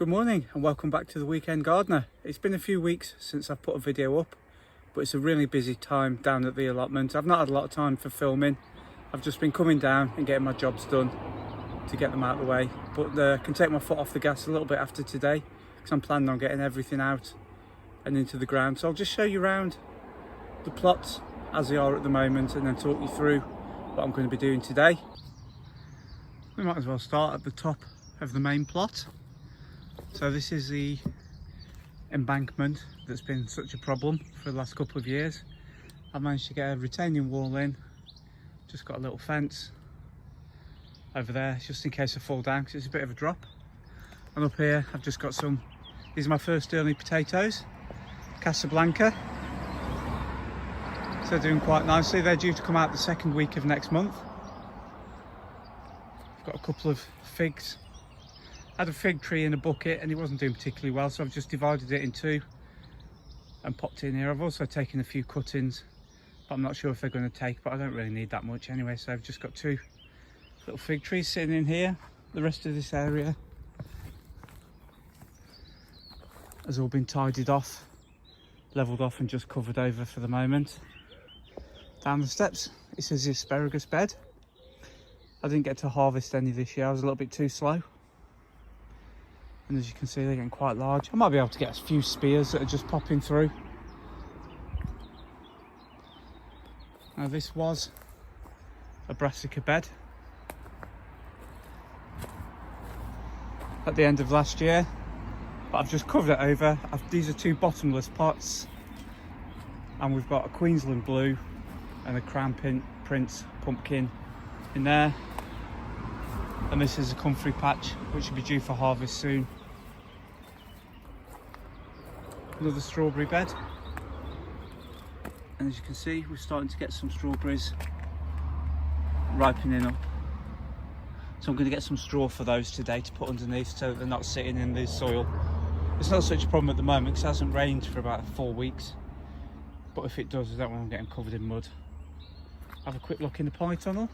Good morning and welcome back to the Weekend Gardener. It's been a few weeks since I've put a video up, but it's a really busy time down at the allotment. I've not had a lot of time for filming. I've just been coming down and getting my jobs done to get them out of the way, but I can take my foot off the gas a little bit after today because I'm planning on getting everything out and into the ground. So I'll just show you around the plots as they are at the moment and then talk you through what I'm going to be doing today. We might as well start at the top of the main plot. So this is the embankment that's been such a problem for the last couple of years. I've managed to get a retaining wall in, just got a little fence over there just in case I fall down because it's a bit of a drop. And up here I've just got these are my first early potatoes, Casablanca. So they're doing quite nicely. They're due to come out the second week of next month. I've got a couple of figs. I had a fig tree in a bucket and it wasn't doing particularly well, so I've just divided it in two and popped it in here. I've also taken a few cuttings, but I'm not sure if they're going to take, but I don't really need that much anyway. So I've just got two little fig trees sitting in here. The rest of this area has all been tidied off, levelled off and just covered over for the moment. Down the steps it says the asparagus bed. I didn't get to harvest any this year, I was a little bit too slow. And as you can see, they're getting quite large. I might be able to get a few spears that are just popping through. Now this was a brassica bed at the end of last year, but I've just covered it over. These are two bottomless pots, and we've got a Queensland blue and a Crown Prince pumpkin in there. And this is a comfrey patch, which will be due for harvest soon. Another strawberry bed. And as you can see, we're starting to get some strawberries ripening up. So I'm going to get some straw for those today to put underneath so that they're not sitting in the soil. It's not such a problem at the moment because it hasn't rained for about 4 weeks. But if it does, I don't want them getting covered in mud. Have a quick look in the polytunnel.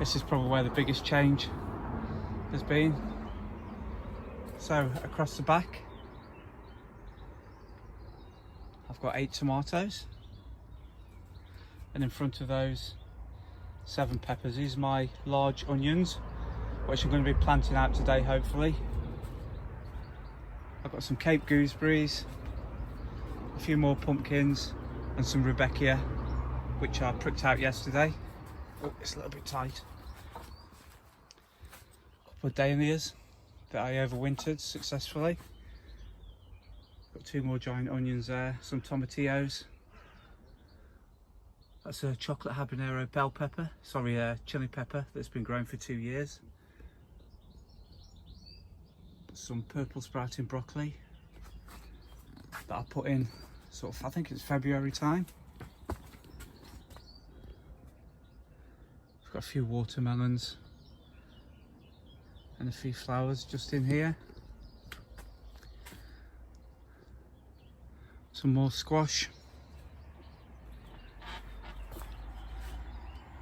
This is probably where the biggest change has been. So across the back, I've got 8 tomatoes, and in front of those 7 peppers. These are my large onions, which I'm going to be planting out today, hopefully. I've got some Cape gooseberries, a few more pumpkins, and some Rebecca, which I pricked out yesterday. Oh, it's a little bit tight. A couple of dahlias that I overwintered successfully. Got 2 more giant onions there, some tomatillos. That's a chocolate habanero bell pepper, chili pepper that's been growing for 2 years. Some purple sprouting broccoli that I put in I think it's February time. Got a few watermelons and a few flowers just in here. Some more squash.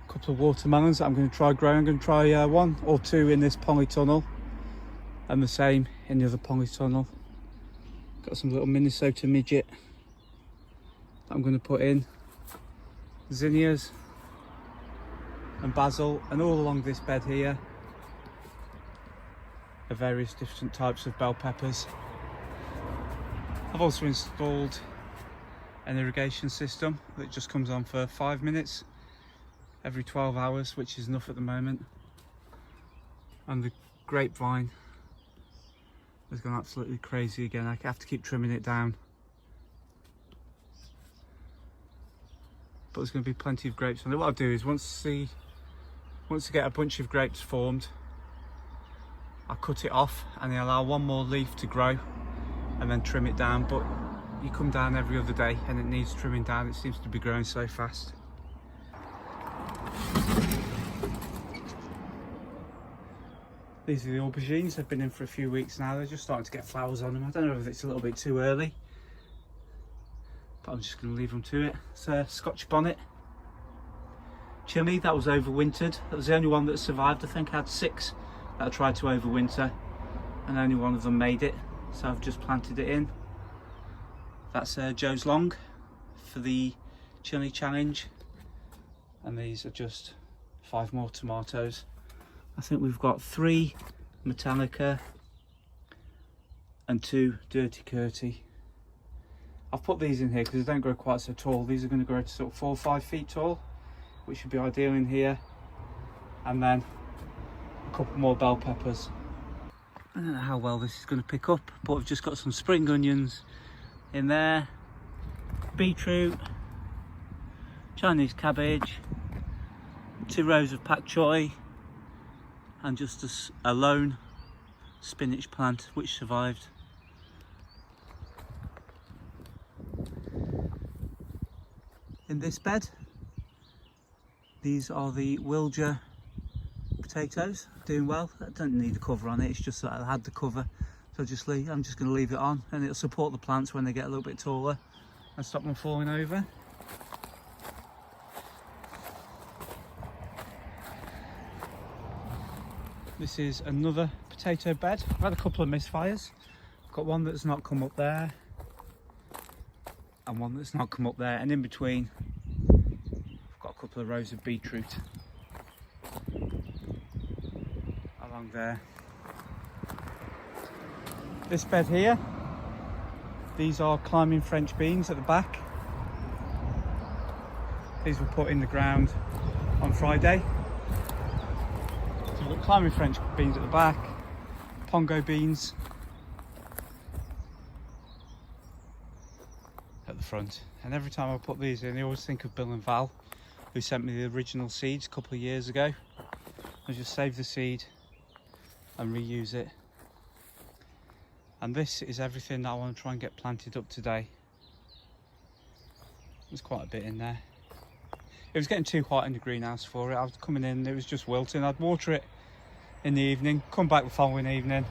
A couple of watermelons that I'm going to try growing. I'm going to try 1 or 2 in this polytunnel and the same in the other polytunnel. Got some little Minnesota midget that I'm going to put in. Zinnias and basil, and all along this bed here are various different types of bell peppers. I've also installed an irrigation system that just comes on for 5 minutes every 12 hours, which is enough at the moment. And the grapevine has gone absolutely crazy again. I have to keep trimming it down, but there's going to be plenty of grapes on it. What I'll do is once I get a bunch of grapes formed, I'll cut it off and then allow 1 more leaf to grow and then trim it down. But you come down every other day and it needs trimming down. It seems to be growing so fast. These are the aubergines. They've been in for a few weeks now. They're just starting to get flowers on them. I don't know if it's a little bit too early, but I'm just going to leave them to it. It's a Scotch bonnet, chili that was overwintered. That was the only one that survived. I think I had 6 that I tried to overwinter and only one of them made it, so I've just planted it in. That's Joe's Long for the chili challenge, and these are just 5 more tomatoes. I think we've got 3 Metallica and 2 Dirty Curty. I've put these in here because they don't grow quite so tall. These are going to grow to sort of 4 or 5 feet tall, which should be ideal in here. And then a couple more bell peppers. I don't know how well this is going to pick up, but I've just got some spring onions in there, beetroot, Chinese cabbage, 2 rows of pak choi, and just a lone spinach plant which survived. In this bed, these are the Wilger potatoes, doing well. I don't need a cover on it, it's just that I had the cover, so I'm just going to leave it on, and it'll support the plants when they get a little bit taller and stop them falling over. This is another potato bed. I've had a couple of misfires. I've got one that's not come up there and one that's not come up there, and in between I've got a couple of rows of beetroot along there. This bed here, these are climbing French beans at the back. These were put in the ground on Friday. So we've got climbing French beans at the back, pongo beans at the front, and every time I put these in I always think of Bill and Val, who sent me the original seeds a couple of years ago. I just save the seed and reuse it, and this is everything that I want to try and get planted up today. There's quite a bit in there. It was getting too hot in the greenhouse for it. I was coming in, it was just wilting. I'd water it in the evening, come back the following evening,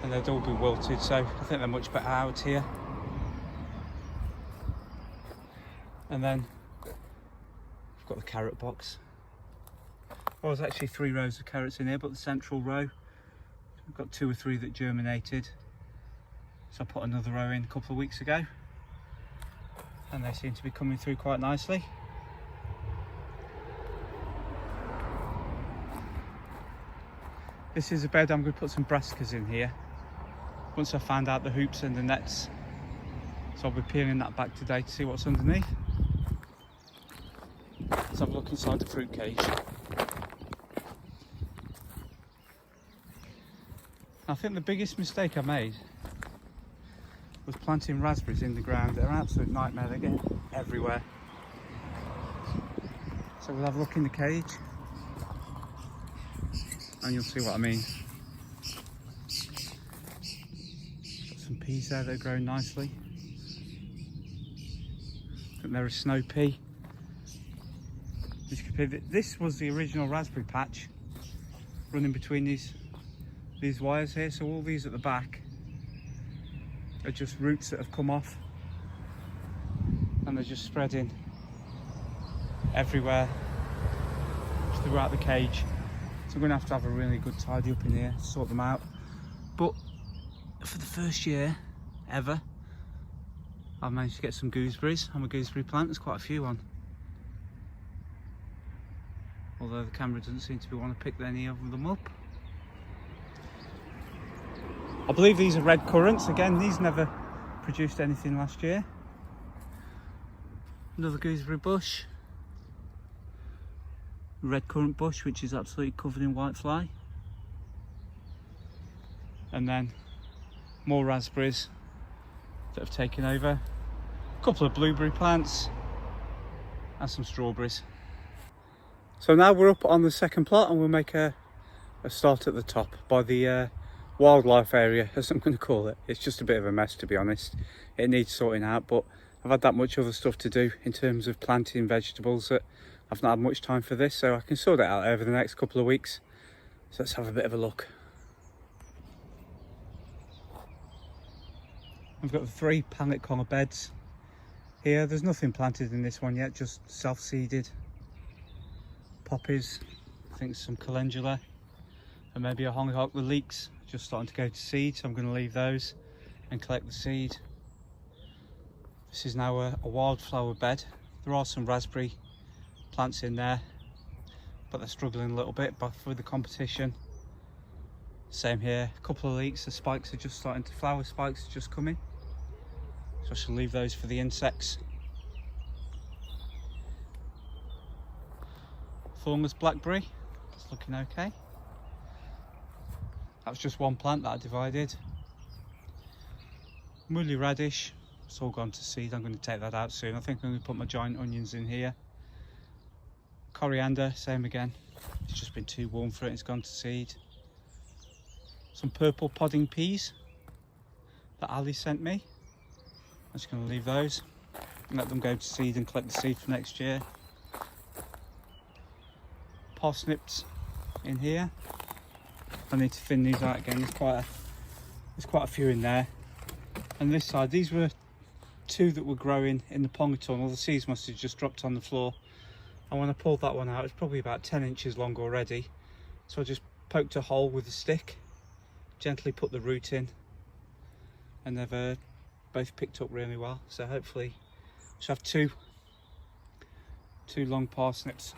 and they'd all be wilted, so I think they're much better out here. And then I've got the carrot box. Well, there's actually 3 rows of carrots in here, but the central row, I've got 2 or 3 that germinated. So I put another row in a couple of weeks ago, and they seem to be coming through quite nicely. This is a bed I'm going to put some brassicas in here once I find out the hoops and the nets. So I'll be peeling that back today to see what's underneath. Let's have a look inside the fruit cage. I think the biggest mistake I made was planting raspberries in the ground. They're an absolute nightmare, they get everywhere. So we'll have a look in the cage and you'll see what I mean. Got some peas there that are growing nicely. I think they're a snow pea. This was the original raspberry patch running between these wires here, so all these at the back are just roots that have come off and they're just spreading everywhere throughout the cage. So I'm going to have a really good tidy up in here to sort them out. But for the first year ever, I've managed to get some gooseberries on my gooseberry plant. There's quite a few on, although the camera doesn't seem to want to pick any of them up. I believe these are red currants. Again, these never produced anything last year. Another gooseberry bush. Red currant bush, which is absolutely covered in whitefly. And then more raspberries that have taken over. A couple of blueberry plants and some strawberries. So now we're up on the second plot and we'll make a start at the top by the wildlife area, as I'm going to call it. It's just a bit of a mess, to be honest. It needs sorting out, but I've had that much other stuff to do in terms of planting vegetables that I've not had much time for this, so I can sort it out over the next couple of weeks. So let's have a bit of a look. I've got 3 pallet collar beds here. There's nothing planted in this one yet, just self-seeded. poppies, I think some calendula, and maybe a hollyhock. The leeks just starting to go to seed, so I'm going to leave those and collect the seed. This is now a wildflower bed. There are some raspberry plants in there, but they're struggling a little bit but with the competition. Same here, a couple of leeks, the spikes are just starting to, flower spikes are just coming, so I shall leave those for the insects. Thornless blackberry, it's looking okay. That was just one plant that I divided. Muhly radish, it's all gone to seed. I'm going to take that out soon. I think I'm going to put my giant onions in here. Coriander, same again. It's just been too warm for it, it's gone to seed. Some purple podding peas that Ali sent me. I'm just going to leave those and let them go to seed and collect the seed for next year. Parsnips in here. I need to thin these out again. There's quite a few in there. And this side, these were two that were growing in the pond tunnel. The seeds must have just dropped on the floor. And when I pulled that one out, it's probably about 10 inches long already. So I just poked a hole with a stick, gently put the root in, and they've both picked up really well. So hopefully I should have two long parsnips.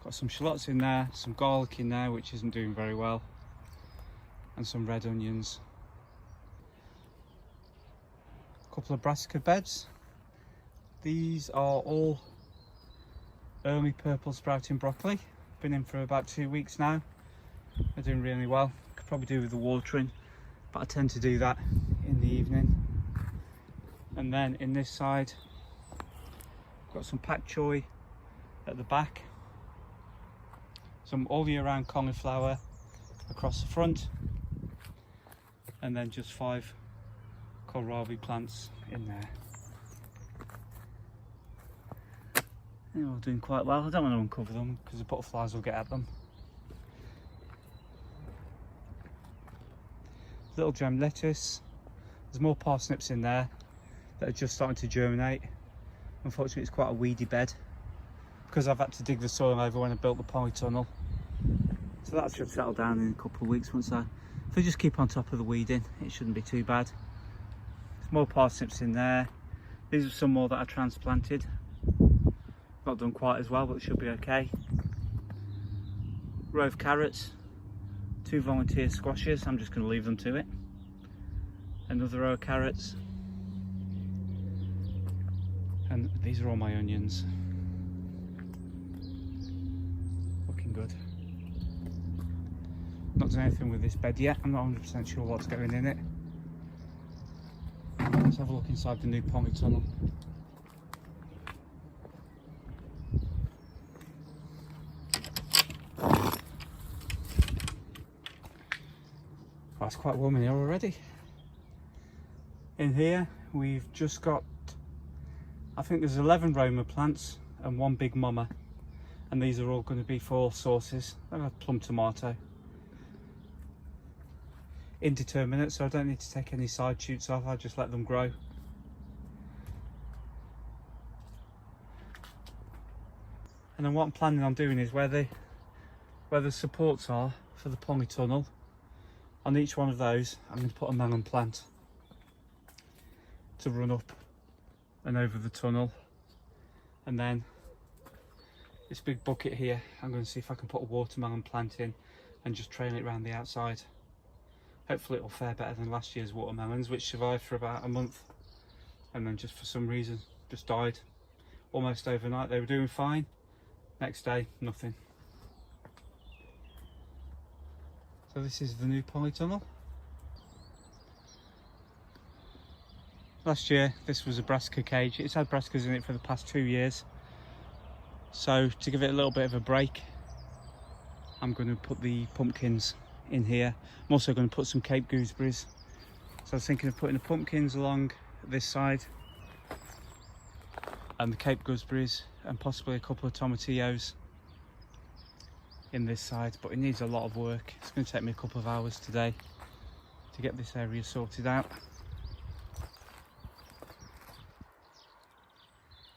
Got some shallots in there, some garlic in there which isn't doing very well, and some red onions. A couple of brassica beds. These are all early purple sprouting broccoli. Been in for about 2 weeks now. They're doing really well. Could probably do with the watering, but I tend to do that in the evening. And then in this side, got some pak choi at the back, some all year round cauliflower across the front, and then just 5 kohlrabi plants in there. They're all doing quite well. I don't want to uncover them because the butterflies will get at them. Little gem lettuce. There's more parsnips in there that are just starting to germinate. Unfortunately, it's quite a weedy bed because I've had to dig the soil over when I built the polytunnel. So that should settle down in a couple of weeks if I just keep on top of the weeding, it shouldn't be too bad. There's more parsnips in there. These are some more that I transplanted. Not done quite as well, but it should be okay. Row of carrots, 2 volunteer squashes, I'm just going to leave them to it. Another row of carrots. And these are all my onions. Looking good. Not done anything with this bed yet, I'm not 100% sure what's going in it. Let's have a look inside the new polytunnel. Oh, it's quite warm in here already. In here we've just got, I think there's 11 Roma plants and 1 big mama, and these are all going to be for all sauces. I've got plum tomato. Indeterminate, so I don't need to take any side shoots off, I'll just let them grow. And then what I'm planning on doing is where the supports are for the polytunnel, on each one of those I'm going to put a melon plant to run up and over the tunnel. And then this big bucket here, I'm going to see if I can put a watermelon plant in and just trail it around the outside. Hopefully it'll fare better than last year's watermelons, which survived for about a month and then just for some reason just died almost overnight. They were doing fine, next day nothing. So this is the new polytunnel. Last year this was a brassica cage. It's had brassicas in it for the past 2 years. So to give it a little bit of a break, I'm going to put the pumpkins in here. I'm also going to put some Cape gooseberries. So I was thinking of putting the pumpkins along this side and the Cape gooseberries and possibly a couple of tomatillos in this side, but it needs a lot of work. It's going to take me a couple of hours today to get this area sorted out.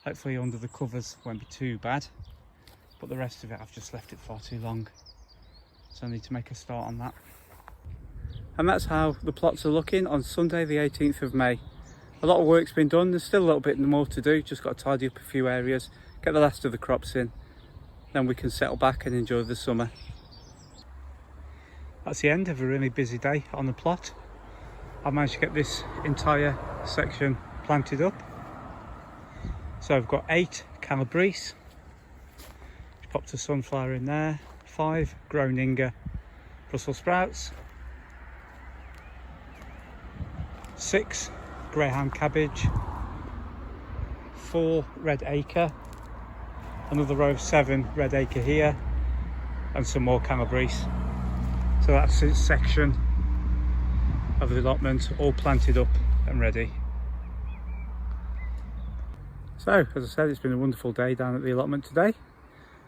Hopefully under the covers won't be too bad. but the rest of it I've just left it far too long, so I need to make a start on that. And that's how the plots are looking on Sunday the 18th of May. A lot of work's been done, there's still a little bit more to do, just got to tidy up a few areas, get the last of the crops in, then we can settle back and enjoy the summer. That's the end of a really busy day on the plot. I've managed to get this entire section planted up. So I've got 8 calabrese, popped a sunflower in there, 5 Groninger Brussels sprouts, 6 Graham cabbage, 4 red acre, another row of 7 red acre here, and some more calabrese. So that's this section of the allotment all planted up and ready. So, as I said, it's been a wonderful day down at the allotment today.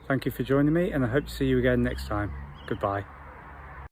Thank you for joining me, and I hope to see you again next time. Goodbye.